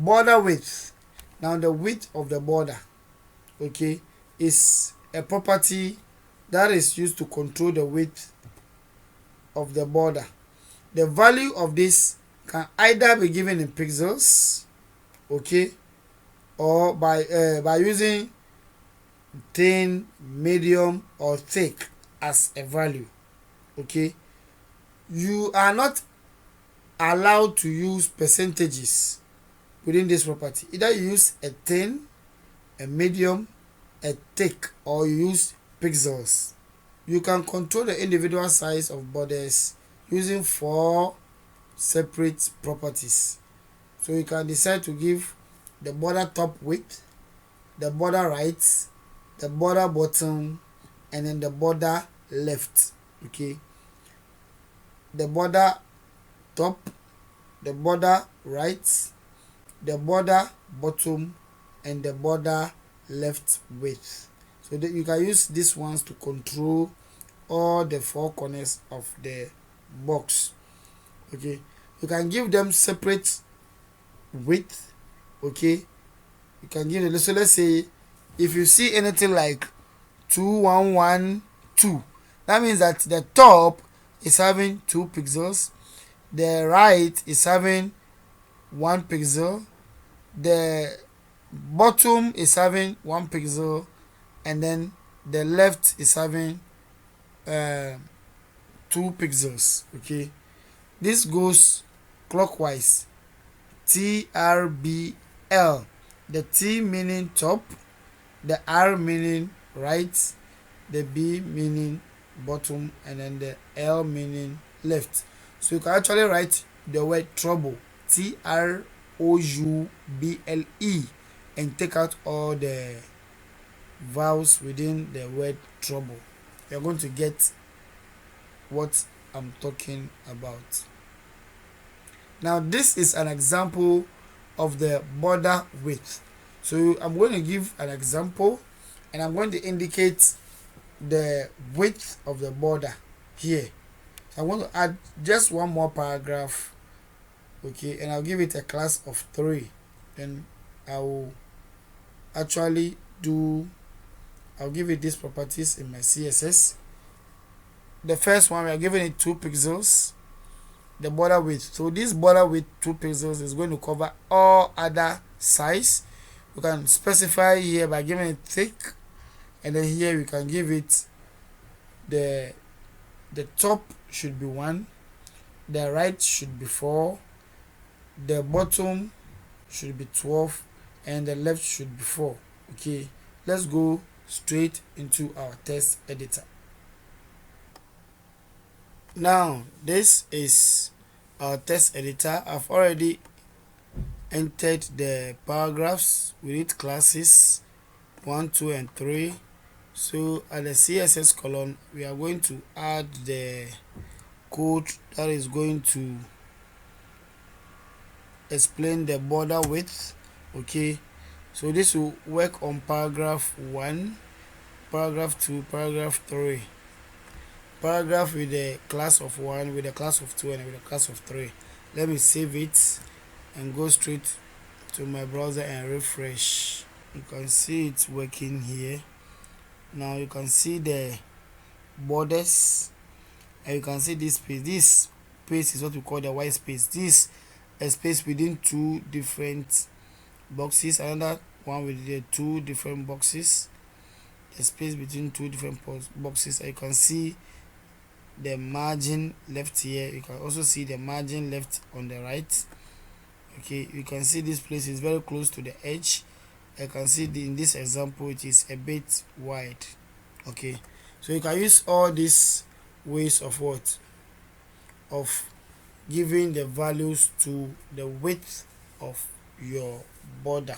border width. Now the width of the border, okay, is a property that is used to control the width of the border. The value of this can either be given in pixels, okay, or by using thin, medium, or thick as a value. Okay, you are not allowed to use percentages within this property. Either you use a thin, a medium, a thick, or you use pixels. You can control the individual size of borders using 4 separate properties. So you can decide to give the border top width, the border right, the border bottom, and then the border left. Okay, the border top, the border right, the border bottom, and the border left width. So that you can use these ones to control all the 4 corners of the box. Okay, you can give them separate width. Okay, you can give it. So let's say if you see anything like 2112, that means that the top is having 2 pixels, the right is having 1 pixel, the bottom is having 1 pixel, and then the left is having 2 pixels. Okay, this goes clockwise. TRBL, the T meaning top, the R meaning right, the B meaning bottom, and then the L meaning left. So you can actually write the word trouble, TROUBLE, and take out all the vowels within the word trouble. You're going to get what I'm talking about. Now this is an example of the border width. So I'm going to give an example, and I'm going to indicate the width of the border here. So I want to add just one more paragraph, okay, and I'll give it a class of 3. Then I will actually I'll give it these properties in my CSS. The first one, we are giving it 2 pixels, the border width. So this border width 2 pixels is going to cover all other size. You can specify here by giving it thick, and then here we can give it the top should be 1, the right should be 4, the bottom should be 12, and the left should be 4. Okay, let's go straight into our text editor. Now this is our text editor. I've already entered the paragraphs with its classes 1, 2, and 3. So at the CSS column, we are going to add the code that is going to explain the border width. Okay, so this will work on paragraph 1, paragraph 2, paragraph 3. Paragraph with the class of 1, with the class of 2, and with the class of 3. Let me save it and go straight to my browser and refresh. You can see it's working here. Now you can see the borders, and you can see this space. This space is what we call the white space. This is a space within 2 different boxes, another one with the 2 different boxes, the space between 2 different boxes. And you can see the margin left here. You can also see the margin left on the right. Okay, you can see this place is very close to the edge. I can see in this example it is a bit wide. Okay, so you can use all these ways of giving the values to the width of your border.